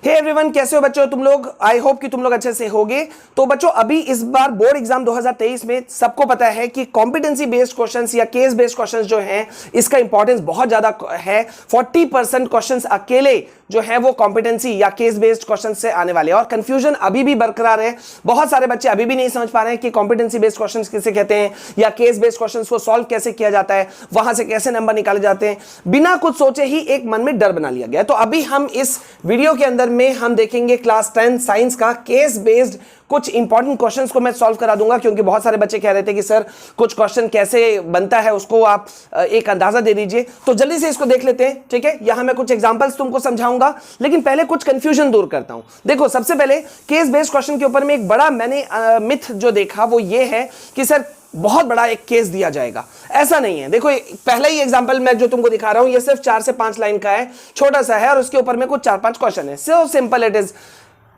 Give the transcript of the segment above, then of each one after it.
Hey everyone, कैसे हो बच्चों तुम लोग। आई होप कि तुम लोग अच्छे से होगे। तो बच्चों, अभी इस बार बोर्ड एग्जाम 2023 में सबको पता है कि कॉम्पिटेंसी बेस्ड क्वेश्चंस या केस बेस्ड क्वेश्चंस जो हैं, इसका इंपॉर्टेंस बहुत ज्यादा है। 40% क्वेश्चंस अकेले जो है वो कॉम्पिटेंसी या केस बेस्ड क्वेश्चंस से आने वाले हैं। और कंफ्यूजन अभी भी बरकरार है। बहुत सारे बच्चे अभी भी नहीं समझ पा रहे हैं कि कॉम्पिटेंसी बेस्ड क्वेश्चंस किसे कहते हैं या केस बेस्ड क्वेश्चंस को सॉल्व कैसे किया जाता है, वहां से कैसे नंबर निकाले जाते हैं। बिना कुछ सोचे ही एक मन में डर बना लिया गया। तो अभी हम इस वीडियो के अंदर में हम देखेंगे क्लास 10 साइंस का केस बेस्ड कुछ इंपॉर्टेंट क्वेश्चंस को मैं सॉल्व करा दूंगा, क्योंकि बहुत सारे बच्चे कह रहे थे कि सर कुछ क्वेश्चन कैसे बनता है उसको आप एक अंदाजा दे दीजिए। तो जल्दी से इसको देख लेते हैं, ठीक है। यहां मैं कुछ एग्जांपल्स तुमको समझाऊंगा, लेकिन पहले कुछ कंफ्यूजन दूर करता हूं। देखो, सबसे पहले केस बेस्ड क्वेश्चन के ऊपर में एक बड़ा मैंने मिथ जो देखा वो ये है कि सर बहुत बड़ा एक केस दिया जाएगा। ऐसा नहीं है। देखो, पहला ही एग्जांपल मैं जो तुमको दिखा रहा हूं ये सिर्फ 4 से 5 लाइन का है, छोटा सा है और उसके ऊपर में कुछ 4-5 क्वेश्चन है। So simple it is.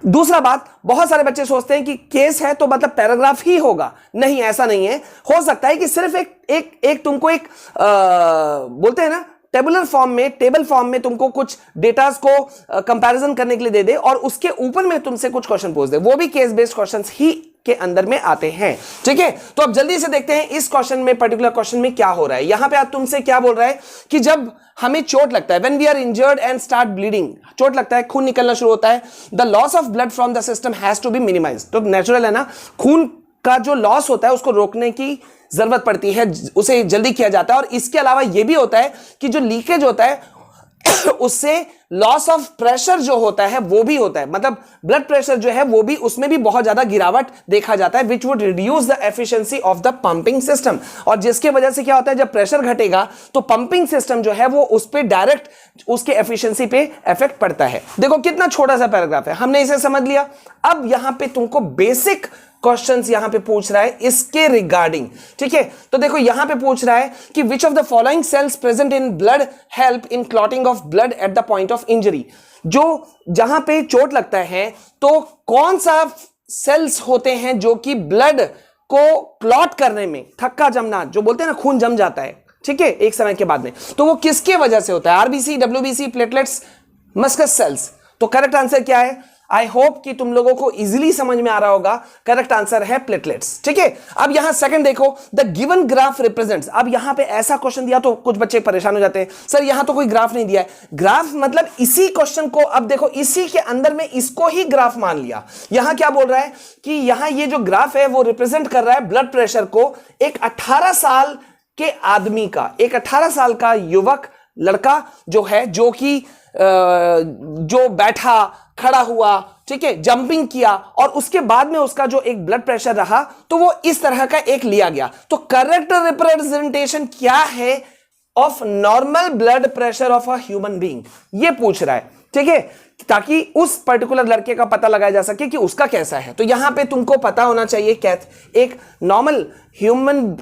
दूसरा बात, बहुत सारे बच्चे सोचते हैं कि केस है तो मतलब पैराग्राफ ही होगा। नहीं, ऐसा नहीं है। हो सकता है कि सिर्फ एक तुमको एक बोलते हैं ना टेबुलर फॉर्म में, टेबल फॉर्म में तुमको कुछ डेटास को कंपैरिजन करने के लिए दे दे और उसके ऊपर में तुमसे कुछ क्वेश्चन पूछ दे। वो भी केस बेस्ड क्वेश्चंस ही के अंदर में आते हैं, ठीक है। तो अब जल्दी से देखते हैं इस क्वेश्चन में, पर्टिकुलर क्वेश्चन में क्या हो रहा है। यहां पे आज तुमसे क्या बोल रहा है कि जब हमें चोट लगता है, when we are injured and start bleeding, चोट लगता है, खून निकलना शुरू होता है, the loss of blood from the system has to be minimized. तो नेचुरल है ना, खून का जो लॉस होता है उसको रोकने की जरूरत पड़ती है, उसे जल्दी किया जाता है। और इसके अलावा यह भी होता है कि जो लीकेज होता है उससे लॉस ऑफ प्रेशर जो होता है वो भी होता है, मतलब ब्लड प्रेशर जो है वो भी, उसमें भी बहुत ज्यादा गिरावट देखा जाता है, which would reduce the efficiency of the pumping system. और जिसके वजह से क्या होता है, जब प्रेशर घटेगा तो पंपिंग सिस्टम जो है वो उस पर डायरेक्ट उसके एफिशिएंसी पे इफेक्ट पड़ता है। देखो कितना छोटा सा पैराग्राफ है, हमने इसे समझ लिया। अब यहां पे तुमको बेसिक क्वेश्चंस यहां पे पूछ रहा है इसके रिगार्डिंग, ठीक है। तो देखो यहां पे पूछ रहा है कि which of the following cells present in blood help in clotting of blood at the point of injury. जो जहां पे चोट लगता है तो कौन सा सेल्स होते हैं जो कि ब्लड को क्लॉट करने में, थक्का जमना जो बोलते हैं ना, खून जम जाता है, ठीक है, एक समय के बाद में, तो वो किसके वजह से होता है? आरबीसी, डब्ल्यूबीसी, प्लेटलेट्स, मस्कस सेल्स। तो करेक्ट आंसर क्या है? आई होप कि तुम लोगों को इजीली समझ में आ रहा होगा। करेक्ट आंसर है प्लेटलेट्स, ठीक है। अब यहां सेकंड देखो, द गिवन ग्राफ रिप्रेजेंट्स। अब यहां पे ऐसा क्वेश्चन दिया तो कुछ बच्चे परेशान हो जाते हैं, सर यहां तो कोई ग्राफ नहीं दिया है। ग्राफ मतलब इसी क्वेश्चन को, अब देखो इसी के अंदर में इसको ही ग्राफ मान लिया। यहां क्या बोल रहा है कि यहां ये जो ग्राफ है वो रिप्रेजेंट कर रहा है ब्लड प्रेशर को एक 18 साल के आदमी का, एक 18 साल का युवक लड़का जो है, जो कि जो बैठा, खड़ा हुआ, ठीक है, जंपिंग किया और उसके बाद में उसका जो एक ब्लड प्रेशर रहा तो वो इस तरह का एक लिया गया। तो करेक्ट रिप्रेजेंटेशन क्या है of normal blood pressure of a human being, ये पूछ रहा है, ठीक है, ताकि उस पर्टिकुलर लड़के का पता लगाया जा सके कि उसका कैसा है। तो यहां पे तुमको पता होना चाहिए एक नॉर्मल ह्यूमन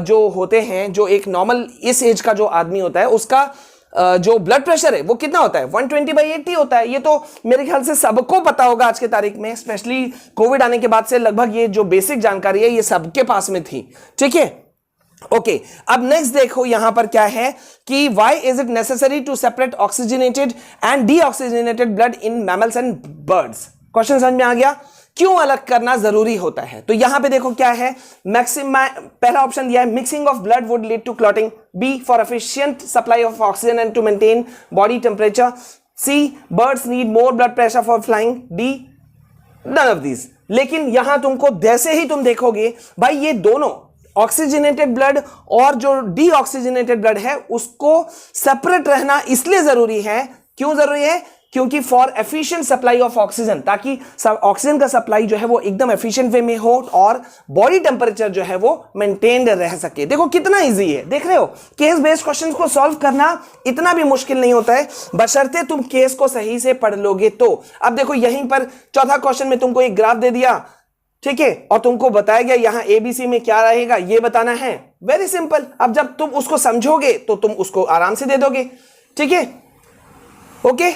जो होते हैं, जो एक नॉर्मल इस एज का जो आदमी होता है उसका जो ब्लड प्रेशर है वो कितना होता है, 120/80 होता है। ये तो मेरे ख्याल से सबको पता होगा आज के तारीख में, स्पेशली कोविड आने के बाद से लगभग ये जो बेसिक जानकारी है ये सबके पास में थी, ठीक है। ओके, अब नेक्स्ट देखो यहां पर क्या है कि why is it necessary to separate oxygenated and deoxygenated blood in mammals and birds. Question समझ में आ गया, क्यों अलग करना जरूरी होता है। तो यहां पे देखो क्या है, मैक्सिमम, पहला ऑप्शन दिया है mixing of blood would lead to clotting, B for efficient supply of oxygen and to maintain body temperature, C birds need more blood pressure for flying, D none of these. लेकिन यहां तुमको जैसे ही तुम देखोगे भाई ये दोनों ऑक्सीजनेटेड ब्लड और जो डीऑक्सीजनेटेड ब्लड है उसको सेपरेट रहना इसलिए जरूरी है। क्यों जरूरी है? क्योंकि for efficient supply of oxygen, ताकि ऑक्सीजन का सप्लाई जो है वो एकदम एफिशिएंट वे में हो और बॉडी टेम्परेचर जो है वो मेंटेन्ड रह सके। देखो कितना इजी है, देख रहे हो। केस बेस्ड क्वेश्चंस को सॉल्व करना इतना भी मुश्किल नहीं होता है, बशर्ते तुम केस को सही से पढ़ लोगे तो। अब देखो यहीं पर चौथा क्वेश्चन में तुमको एक ग्राफ दे दिया, ठीक है, और तुमको बताया गया यहां एबीसी में क्या रहेगा ये बताना है। Very simple. अब जब तुम उसको समझोगे तो तुम उसको आराम से दे दोगे, ठीक है। ओके,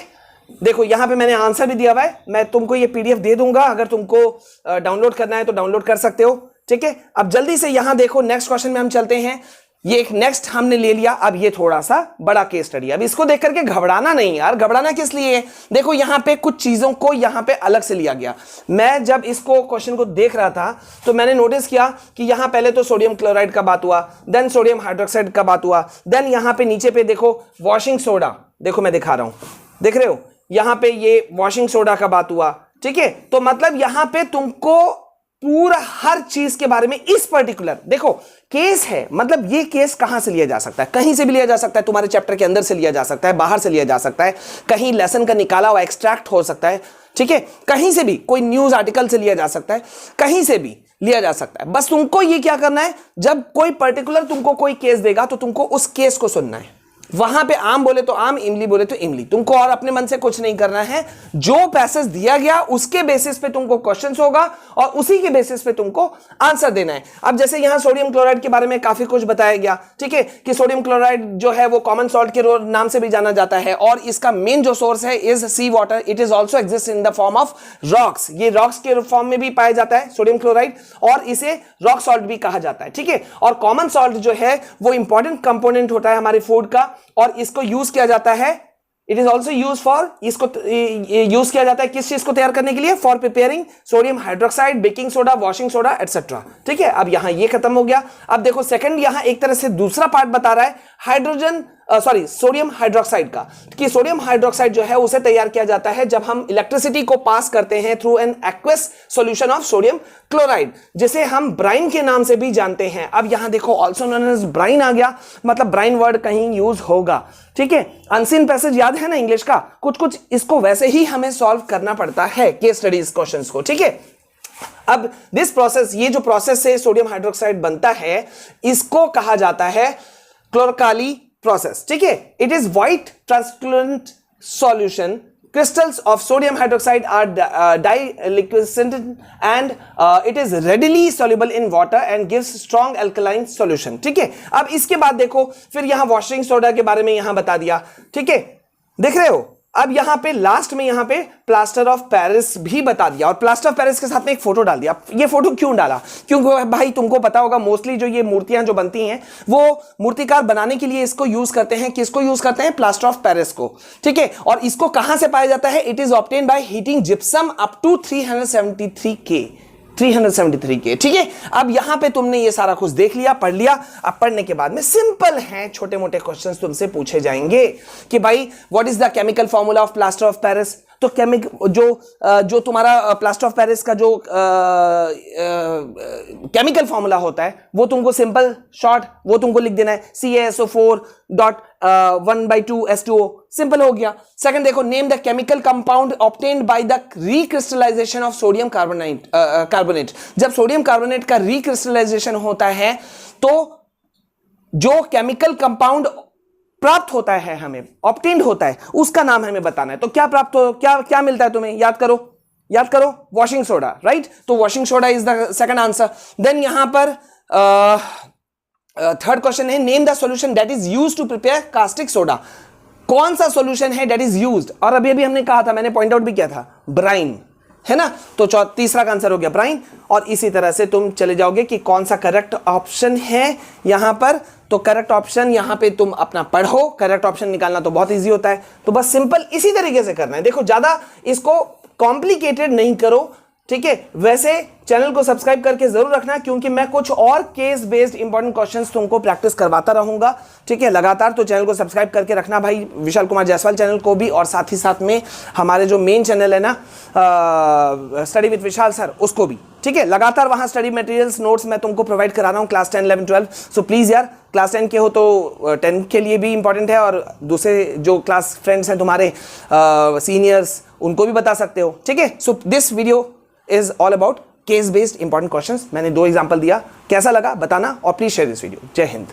देखो यहां पे मैंने आंसर भी दिया हुआ है, मैं तुमको ये पीडीएफ दे दूंगा, अगर तुमको डाउनलोड करना है तो डाउनलोड कर सकते हो, ठीक है। अब जल्दी से यहां देखो नेक्स्ट क्वेश्चन में हम चलते हैं। ये एक नेक्स्ट हमने ले लिया। अब ये थोड़ा सा बड़ा केस स्टडी। अब इसको देख करके घबराना नहीं यार, घबराना किस लिए? देखो यहां पे कुछ चीजों को यहां पे अलग से लिया गया। मैं जब इसको क्वेश्चन को देख रहा था तो मैंने नोटिस किया कि यहां पहले तो सोडियम क्लोराइड का बात हुआ, देन सोडियम हाइड्रोक्साइड का बात हुआ, देन यहां पे नीचे पे देखो वॉशिंग सोडा, देखो मैं दिखा रहा हूं, देख रहे हो यहां पे ये वॉशिंग सोडा का बात हुआ, ठीक है। तो मतलब यहां पे तुमको पूरा हर चीज के बारे में इस पर्टिकुलर, देखो केस है, मतलब ये केस कहां से लिया जा सकता है? कहीं से भी लिया जा सकता है, तुम्हारे चैप्टर के अंदर से लिया जा सकता है, बाहर से लिया जा सकता है, कहीं लेसन का निकाला हुआ एक्सट्रैक्ट हो सकता है, ठीक है, कहीं से भी कोई न्यूज आर्टिकल से लिया जा सकता है, कहीं से भी लिया जा सकता है। बस तुमको ये क्या करना है, जब कोई पर्टिकुलर तुमको कोई केस देगा तो तुमको उस केस को सुनना है। वहां पे आम बोले तो आम, इमली बोले तो इमली, तुमको और अपने मन से कुछ नहीं करना है। जो पैसेज दिया गया उसके बेसिस पे तुमको क्वेश्चंस होगा और उसी के बेसिस पे तुमको आंसर देना है। अब जैसे यहां सोडियम क्लोराइड के बारे में काफी कुछ बताया गया, ठीक है, कि सोडियम क्लोराइड जो है वो कॉमन सॉल्ट के नाम से भी जाना जाता है और इसका मेन जो सोर्स है is sea water. It is also exist in the form of rocks, ये रॉक्स के फॉर्म में भी पाया जाता है सोडियम क्लोराइड, और इसे रॉक सॉल्ट भी कहा जाता है, ठीक है। और कॉमन सॉल्ट जो है वो इंपॉर्टेंट कंपोनेंट होता है हमारे फूड का, और इसको यूज किया जाता है, it is also use for, इसको यूज किया जाता है किस चीज को तैयार करने के लिए? For preparing sodium hydroxide, baking soda, washing soda etcetera, ठीक है। अब यहां ये खत्म हो गया। अब देखो सेकंड यहां एक तरह से दूसरा पार्ट बता रहा है हाइड्रोजन सोडियम हाइड्रोक्साइड का, कि सोडियम हाइड्रोक्साइड जो है उसे तैयार किया जाता है जब हम इलेक्ट्रिसिटी को पास करते हैं through an aqueous solution of sodium chloride, जिसे हम ब्राइन के नाम से भी जानते हैं। अब यहां देखो ऑल्सो नोन एज ब्राइन आ गया, मतलब ब्राइन वर्ड कहीं यूज होगा, ठीक है। अनसीन पैसेज याद है ना इंग्लिश का, कुछ कुछ इसको वैसे ही हमें सॉल्व करना पड़ता है केस स्टडीज क्वेश्चंस को, ठीक है। अब दिस प्रोसेस, ये जो प्रोसेस से सोडियम हाइड्रोक्साइड बनता है इसको कहा जाता है क्लोरकाली प्रोसेस, ठीक है। It is white transparent solution, crystals of sodium hydroxide are diliquescent and it is readily soluble in water and gives strong alkaline solution, ठीक है। अब इसके बाद देखो फिर यहां वॉशिंग सोडा के बारे में यहां बता दिया, ठीक है, देख रहे हो। अब यहां पे लास्ट में यहां पे प्लास्टर ऑफ पेरिस भी बता दिया, और प्लास्टर ऑफ पेरिस के साथ में एक फोटो डाल दिया। ये फोटो क्यों डाला? क्योंकि भाई तुमको पता होगा मोस्टली जो ये मूर्तियां जो बनती हैं वो मूर्तिकार बनाने के लिए इसको यूज करते हैं। किसको यूज करते हैं? प्लास्टर ऑफ पेरिस को, ठीक है। और इसको कहां से पाया जाता है? It is obtain by heating gypsum up to 373 K, ठीक है। अब यहां पे तुमने ये सारा कुछ देख लिया, पढ़ लिया। अब पढ़ने के बाद में सिंपल हैं छोटे मोटे क्वेश्चंस तुमसे पूछे जाएंगे कि भाई what is the chemical formula of plaster of Paris. तो जो तुम्हारा प्लास्टर ऑफ पेरिस का जो केमिकल फॉर्मूला होता है वो तुमको सिंपल शॉर्ट वो तुमको लिख देना है, CaSO4.1/2S2O, सिंपल हो गया। सेकंड देखो, name the chemical compound obtained by the recrystallisation of sodium carbonate. जब सोडियम कार्बोनेट का रिक्रिस्टलाइजेशन होता है तो जो केमिकल कंपाउंड प्राप्त होता है, हमें ऑब्टेन्ड होता है, उसका नाम हमें बताना है। तो क्या प्राप्त हो, क्या मिलता है तुम्हें? याद करो, वॉशिंग सोडा, राइट। तो washing soda is the second answer. Then यहां पर थर्ड क्वेश्चन है, name the solution that is used to prepare caustic soda. कौन सा सॉल्यूशन है दैट इज यूज्ड? और अभी हमने कहा था, मैंने पॉइंट आउट भी किया था, ब्राइन, है ना। तो तीसरा का आंसर हो गया ब्राइन। और इसी तरह से तुम चले जाओगे कि कौन सा करेक्ट ऑप्शन है यहां पर। तो करेक्ट ऑप्शन यहां पे तुम अपना पढ़ो, करेक्ट ऑप्शन निकालना तो बहुत इजी होता है। तो बस सिंपल इसी तरीके से करना है। देखो ज्यादा इसको कॉम्प्लिकेटेड नहीं करो, ठीक है। वैसे चैनल को सब्सक्राइब करके जरूर रखना, क्योंकि मैं कुछ और केस बेस्ड इंपॉर्टेंट क्वेश्चंस तुमको प्रैक्टिस करवाता रहूंगा, ठीक है, लगातार। तो चैनल को सब्सक्राइब करके रखना भाई, विशाल कुमार जायसवाल चैनल को भी, और साथ ही साथ में हमारे जो मेन चैनल है ना स्टडी विद विशाल सर, उसको भी, ठीक है। लगातार वहां स्टडी मटेरियल्स नोट्स मैं तुमको प्रोवाइड करा रहा हूं क्लास 10, 11, 12। सो प्लीज यार, क्लास 10 के हो तो 10 के लिए भी इंपॉर्टेंट है, और दूसरे जो क्लास फ्रेंड्स हैं तुम्हारे सीनियर्स, उनको भी बता सकते हो, ठीक है। So this video is all about case based important questions. मैंने 2 एग्जांपल दिया, कैसा लगा बताना, और प्लीज शेयर दिस वीडियो। जय हिंद।